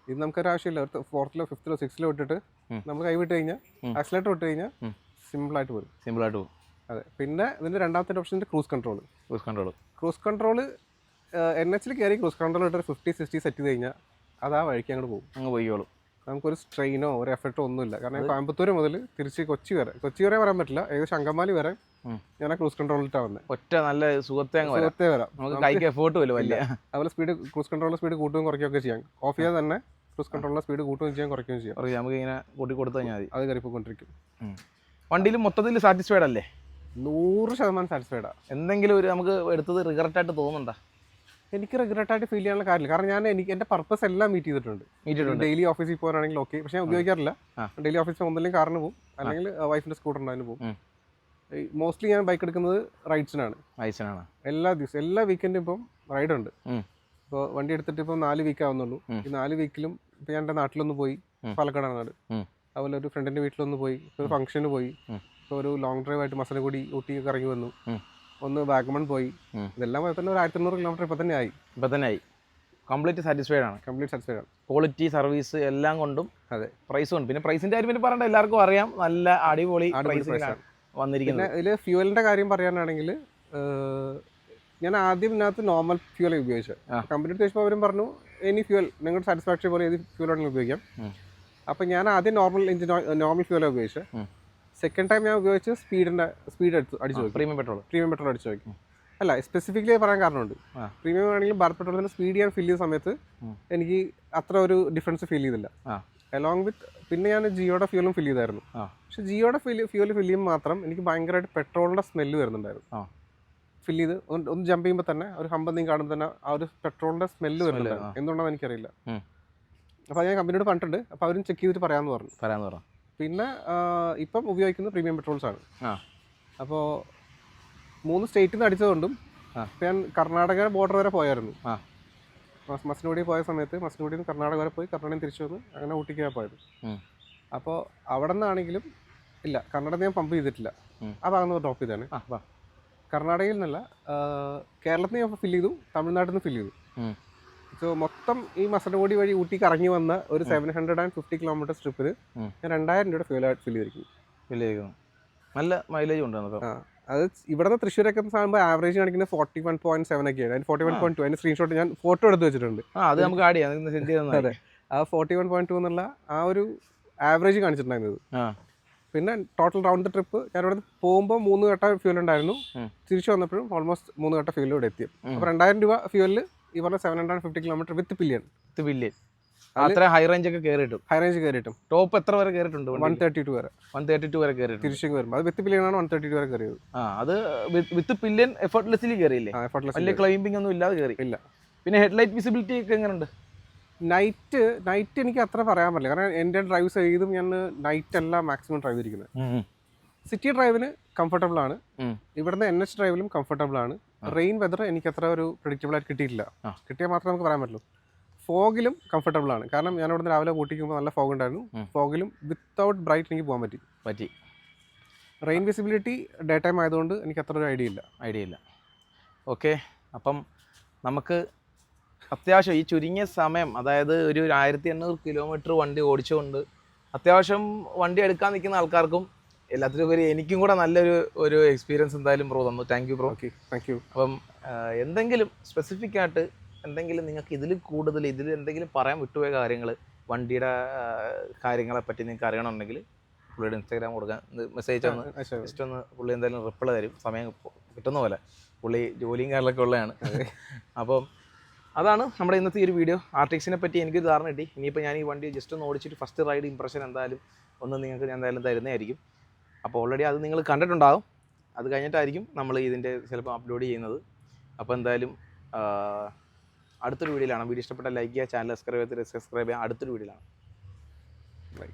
ഇത് നമുക്കൊരു ആവശ്യമില്ല. ഒരു 4th-ലോ 5th-ലോ 6th-ലോ ഇട്ടിട്ട് നമ്മൾ കൈവിട്ട് കഴിഞ്ഞാൽ ആക്സിലേറ്റർ ഇട്ട് കഴിഞ്ഞാൽ സിമ്പിളായിട്ട് പോകും. അതെ. പിന്നെ ഇതിൻ്റെ രണ്ടാമത്തെ ഓപ്ഷൻ ക്രൂസ് കൺട്രോൾ. NH-ൽ കയറി ക്രൂസ് കൺട്രോൾ ഇട്ട് 50-60 സെറ്റ് ചെയ്ത് കഴിഞ്ഞാൽ അത് ആ വഴിക്ക് അങ്ങോട്ട് പോകും. നമുക്കൊരു സ്ട്രെയിനോ ഒരു എഫർട്ടോ ഒന്നുമില്ല. കാരണം കോയമ്പത്തൂർ മുതൽ തിരിച്ച് കൊച്ചി വരെ വരാൻ പറ്റില്ല, ഏകദേശം അങ്കമാലി വരെ ഞാൻ ആ ക്രൂസ് കൺട്രോളിട്ടാണ് വന്നത്. ഒറ്റ നല്ല സുഖത്തെ വരാം. അതുപോലെ ക്രൂസ് കൺട്രോളിലെ സ്പീഡ് കൂട്ടുകയും കുറയ്ക്കുകയൊക്കെ ചെയ്യാം. ഓഫ് ചെയ്യാൻ തന്നെ ക്രൂസ് കൺട്രോളിലെ സ്പീഡ് കൂട്ടുകയും ചെയ്യാം, കുറയ്ക്കുകയും ചെയ്യാം. നമുക്ക് ഇങ്ങനെ കൂട്ടി കൊടുത്തു കഴിഞ്ഞാൽ മതി, അത് കയറിപ്പോയിക്കൊണ്ടിരിക്കും. വണ്ടിയിൽ മൊത്തത്തിൽ സാറ്റിസ്ഫൈഡ് അല്ലേ? 100% സാറ്റിസ്ഫൈഡാണ്. എന്തെങ്കിലും ഒരു നമുക്ക് എടുത്തത് റിഗ്രറ്റ് ആയിട്ട് തോന്നുന്നുണ്ടോ? എനിക്ക് റിഗ്രറ്റായിട്ട് ഫീൽ ചെയ്യാനുള്ള കാര്യമില്ല. കാരണം എനിക്ക് എൻ്റെ പർപ്പസ് എല്ലാം മീറ്റ് ചെയ്തിട്ടുണ്ട്. ഡെയിലി ഓഫീസിൽ പോകാനാണെങ്കിൽ ഓക്കെ, പക്ഷേ ഞാൻ ഉപയോഗിക്കാറില്ല. ഡെയിലി ഓഫീസിൽ ഒന്നില്ലെങ്കിൽ കാറിന് പോകും, അല്ലെങ്കിൽ വൈഫിൻ്റെ സ്കൂട്ടറിന് അതിന് പോകും. മോസ്റ്റ്ലി ഞാൻ ബൈക്ക് എടുക്കുന്നത് റൈഡ്സിനാണ്. എല്ലാ ദിവസവും എല്ലാ വീക്കെൻഡും ഇപ്പം റൈഡുണ്ട്. ഇപ്പോൾ വണ്ടി എടുത്തിട്ട് ഇപ്പം 4 വീക്ക് ആവുന്നുള്ളൂ. ഈ 4 വീക്കിലും ഇപ്പം ഞാൻ എൻ്റെ നാട്ടിലൊന്ന് പോയി, പാലക്കാടാണ് നാട്. അതുപോലെ ഒരു ഫ്രണ്ടിൻ്റെ വീട്ടിലൊന്ന് പോയി, ഇപ്പോൾ ഒരു ഫംഗ്ഷന് പോയി, ഇപ്പോൾ ഒരു ലോങ് ഡ്രൈവ് ആയിട്ട് മസനഗുഡി ഊട്ടി ഇറങ്ങി വന്നു, ഒന്ന് വാഗമൺ പോയി. ഇതെല്ലാം പോയി തന്നെ ഒരു 1800 കിലോമീറ്റർ ഇപ്പം തന്നെ ആയി. കംപ്ലീറ്റ് സാറ്റിസ്ഫൈഡ് ആണ്. ക്വാളിറ്റി, സർവീസ് എല്ലാം കൊണ്ടും. അതെ. പ്രൈസും ഉണ്ട്. പിന്നെ പ്രൈസിന്റെ കാര്യം പിന്നെ പറയണ്ട, എല്ലാവർക്കും അറിയാം, നല്ല അടിപൊളി പ്രൈസിലാണ് വന്നിരിക്കുന്നത്. ഇതിൽ ഫ്യൂവലിന്റെ കാര്യം പറയാനാണെങ്കിൽ ഞാൻ ആദ്യം ഇതിനകത്ത് നോർമൽ ഫ്യൂൽ ഉപയോഗിച്ചത്. കമ്പനി ചോദിച്ചപ്പോൾ അവരും പറഞ്ഞു എനി ഫ്യൂൽ നിങ്ങളുടെ സാറ്റിസ്ഫാക്ഷൻ പോലെ ഏത് ഫ്യൂൽ ആണെങ്കിലും ഉപയോഗിക്കാം. അപ്പം ഞാൻ ആദ്യം നോർമൽ ഫ്യൂലാണ് ഉപയോഗിച്ചത്. സെക്കൻഡ് ടൈം ഞാൻ ഉപയോഗിച്ച് സ്പീഡ് അടിച്ചു നോക്കി. പ്രീമിയം പെട്രോൾ അടിച്ചു നോക്കി. അല്ല, സ്പെസിഫിക്കലി പറയാൻ കാരണമുണ്ട്. പ്രീമിയം ആണെങ്കിലും ഭാരത് പെട്രോളിൻ്റെ സ്പീഡ് ഞാൻ ഫില്ല് ചെയ്യുന്ന സമയത്ത് എനിക്ക് അത്ര ഒരു ഡിഫറൻസ് ഫീൽ ചെയ്തില്ല. അലോങ് വിത്ത് പിന്നെ ഞാൻ ജിയോയുടെ ഫ്യൂലും ഫില്ല് ചെയ്തായിരുന്നു. പക്ഷെ ജിയോയുടെ ഫ്യൂല് ഫില്ല് ചെയ്യുമ്പോൾ മാത്രം എനിക്ക് ഭയങ്കരമായിട്ട് പെട്രോളിൻ്റെ സ്മെല്ല് വരുന്നുണ്ടായിരുന്നു. ഫില്ല് ചെയ്ത് ഒന്ന് ജമ്പ് ചെയ്യുമ്പോൾ തന്നെ ഒരു ഹമ്പ് എന്തെങ്കിലും കാണുമ്പോൾ തന്നെ ആ ഒരു പെട്രോളിൻ്റെ സ്മെല്ല് വരുന്നുണ്ടായിരുന്നു. എന്തുകൊണ്ടാണെന്ന് എനിക്കറിയില്ല. അപ്പോൾ ഞാൻ കമ്പനിയോട് പറഞ്ഞിട്ടുണ്ട്. അപ്പോൾ അവരും ചെക്ക് ചെയ്തിട്ട് പറയാമെന്ന് പറഞ്ഞു. പിന്നെ ഇപ്പം ഉപയോഗിക്കുന്നത് പ്രീമിയം പെട്രോൾസ് ആണ്. അപ്പോൾ 3 സ്റ്റേറ്റിൽ നിന്ന് അടിച്ചതുകൊണ്ടും ഇപ്പം ഞാൻ കർണാടക ബോർഡർ വരെ പോയായിരുന്നു. മസനഗുഡി പോയ സമയത്ത് മസനഗുഡിയിൽ നിന്ന് കർണാടക വരെ പോയി, കർണാടകയിൽ തിരിച്ചു വന്ന് അങ്ങനെ ഊട്ടിക്കാണ് പോയത്. അപ്പോൾ അവിടെ നിന്നാണെങ്കിലും ഇല്ല, കർണാടക ഞാൻ പമ്പ് ചെയ്തിട്ടില്ല, ആ ഭാഗം നിന്ന് ഡ്രോപ്പ് ചെയ്താണ്. കർണാടകയിൽ നിന്നല്ല, കേരളത്തിൽ നിന്ന് ഞാൻ ഫില്ല് ചെയ്തു, തമിഴ്നാട്ടിൽ നിന്ന് ഫില്ല് ചെയ്തു. സോ മൊത്തം ഈ മസനഗുഡി വഴി ഊട്ടിക്ക് ഇറങ്ങി വന്ന ഒരു 750 കിലോമീറ്റർ ട്രിപ്പിൽ ഞാൻ 2000 രൂപയുടെ ഫ്യൂലായിട്ട് ഫില്ല് ചെയ്തിരിക്കുന്നു. നല്ല മൈലേജ് ഉണ്ട്. അത് ഇവിടുന്ന് തൃശ്ശൂരൊക്കെ ആകുമ്പോൾ ആവറേജ് കാണിക്കുന്നത് 41.7 ഒക്കെയാണ്. അതിന് 41.2 അതിന് സ്ക്രീൻഷോട്ട് ഞാൻ ഫോട്ടോ എടുത്ത് വെച്ചിട്ടുണ്ട്. അത് നമുക്ക് ആഡ് ചെയ്യാം. അതെ, ആ 41.2 എന്നുള്ള ആ ഒരു ആവറേജ് കാണിച്ചിട്ടുണ്ടായിരുന്നത്. പിന്നെ ടോട്ടൽ റൗണ്ട് ദ ട്രിപ്പ് ഞാൻ ഇവിടെ പോകുമ്പോൾ 3 ഘട്ട ഫ്യൂൽ ഉണ്ടായിരുന്നു, തിരിച്ചു വന്നപ്പോഴും ഓൾമോസ്റ്റ് 3 ഘട്ട ഫ്യൂലിൽ ഇവിടെ എത്തി. അപ്പോൾ 2000 രൂപ ഫ്യൂലിൽ ഈ പറഞ്ഞ 750 കിലോമീറ്റർ വിത്ത് പില്യൺ. അത്ര ഹൈ റേഞ്ച് ഒക്കെ കയറിയിട്ടും ടോപ്പ് എത്ര വരെ കയറിയിട്ടുണ്ട്? 132 വരെ കയറിയിട്ടുണ്ട്. തിരിച്ചു വരുമ്പോൾ അത് വിത്ത് പില്യൺ ആണ് 132 വരെ കയറിയത്. അത് വിത്ത് പില്യൺ എഫർട്ട്ലെസ്ലി കയറിയില്ലേ? വലിയ ക്ലൈംബിംഗ് ഒന്നും ഇല്ലാതെ കയറി. ഇല്ല. പിന്നെ ഹെഡ്ലൈറ്റ് വിസിബിലിറ്റി ഒക്കെ എങ്ങനെയുണ്ട്? നൈറ്റ് എനിക്ക് അത്ര പറയാൻ പറ്റില്ല, കാരണം എൻ്റെ ഡ്രൈവ് ചെയ്തും ഞാൻ നൈറ്റ് അല്ല മാക്സിമം ഡ്രൈവ് ചെയ്തിരിക്കുന്നത്. സിറ്റി ഡ്രൈവിന് കംഫർട്ടബിൾ ആണ്, ഇവിടുന്ന് NH ഡ്രൈവിലും കംഫർട്ടബിൾ ആണ്. റെയിൻ വെതർ എനിക്ക് അത്ര ഒരു പ്രെഡിക്റ്റബിൾ ആയിട്ട് കിട്ടിയിട്ടില്ല. കിട്ടിയാൽ മാത്രമേ നമുക്ക് പറയാൻ പറ്റുള്ളൂ. ഫോഗിലും കംഫർട്ടബിൾ ആണ്, കാരണം ഞാൻ ഇവിടുന്ന് രാവിലെ കൂട്ടിക്കുമ്പോൾ നല്ല ഫോഗ് ഉണ്ടായിരുന്നു. ഫോഗിലും വിത്തൗട്ട് ബ്രൈറ്റ് എനിക്ക് പോകാൻ പറ്റി. റെയിൻ വിസിബിലിറ്റി ഡേ ടൈം ആയതുകൊണ്ട് എനിക്ക് അത്ര ഒരു ഐഡിയ ഇല്ല. ഓക്കെ, അപ്പം നമുക്ക് അത്യാവശ്യം ഈ ചുരുങ്ങിയ സമയം, അതായത് ഒരു 1800 കിലോമീറ്റർ വണ്ടി ഓടിച്ചുകൊണ്ട് അത്യാവശ്യം വണ്ടി എടുക്കാൻ നിൽക്കുന്ന ആൾക്കാർക്കും എല്ലാത്തിനും ഉപരി എനിക്കും കൂടെ നല്ലൊരു എക്സ്പീരിയൻസ് എന്തായാലും ബ്രോ തന്നു. Thank you bro. Thank you. അപ്പം എന്തെങ്കിലും സ്പെസിഫിക് ആയിട്ട് എന്തെങ്കിലും നിങ്ങൾക്ക് ഇതിൽ എന്തെങ്കിലും പറയാൻ വിട്ടുപോയ കാര്യങ്ങൾ, വണ്ടിയുടെ കാര്യങ്ങളെ പറ്റി നിങ്ങൾക്ക് അറിയണമെന്നുണ്ടെങ്കിൽ പുള്ളിയുടെ ഇൻസ്റ്റാഗ്രാം കൊടുക്കാൻ മെസ്സേജ് ഒന്ന് ജസ്റ്റ് ഒന്ന് പുള്ളി എന്തായാലും റിപ്ലൈ തരും, സമയം കിട്ടുന്ന പോലെ. പുള്ളി ജോലിയും കാര്യങ്ങളൊക്കെ ഉള്ളതാണ്. അപ്പം അതാണ് നമ്മുടെ ഇന്നത്തെ ഈ ഒരു വീഡിയോ. RTXനെ പറ്റി എനിക്കൊരു ധാരണ കിട്ടി. ഇനിയിപ്പോൾ ഞാൻ ഈ വണ്ടി ജസ്റ്റ് ഒന്ന് ഓടിച്ചിട്ട് ഫസ്റ്റ് റൈഡ് ഇംപ്രഷൻ എന്തായാലും നിങ്ങൾക്ക് ഞാൻ എന്തായാലും തരുന്നതായിരിക്കും. അപ്പോൾ ഓൾറെഡി അത് നിങ്ങൾ കണ്ടിട്ടുണ്ടാകും. അത് കഴിഞ്ഞിട്ടായിരിക്കും നമ്മൾ ഇതിൻ്റെ ചിലപ്പോൾ അപ്ലോഡ് ചെയ്യുന്നത്. അപ്പോൾ എന്തായാലും അടുത്തൊരു വീഡിയോയിലാണ്. വീഡിയോ ഇഷ്ടപ്പെട്ട ലൈക്ക് ചെയ്യുക, ചാനൽ സബ്സ്ക്രൈബ് ചെയ്യുക. അടുത്തൊരു വീഡിയോയിലാണ്. ബൈ.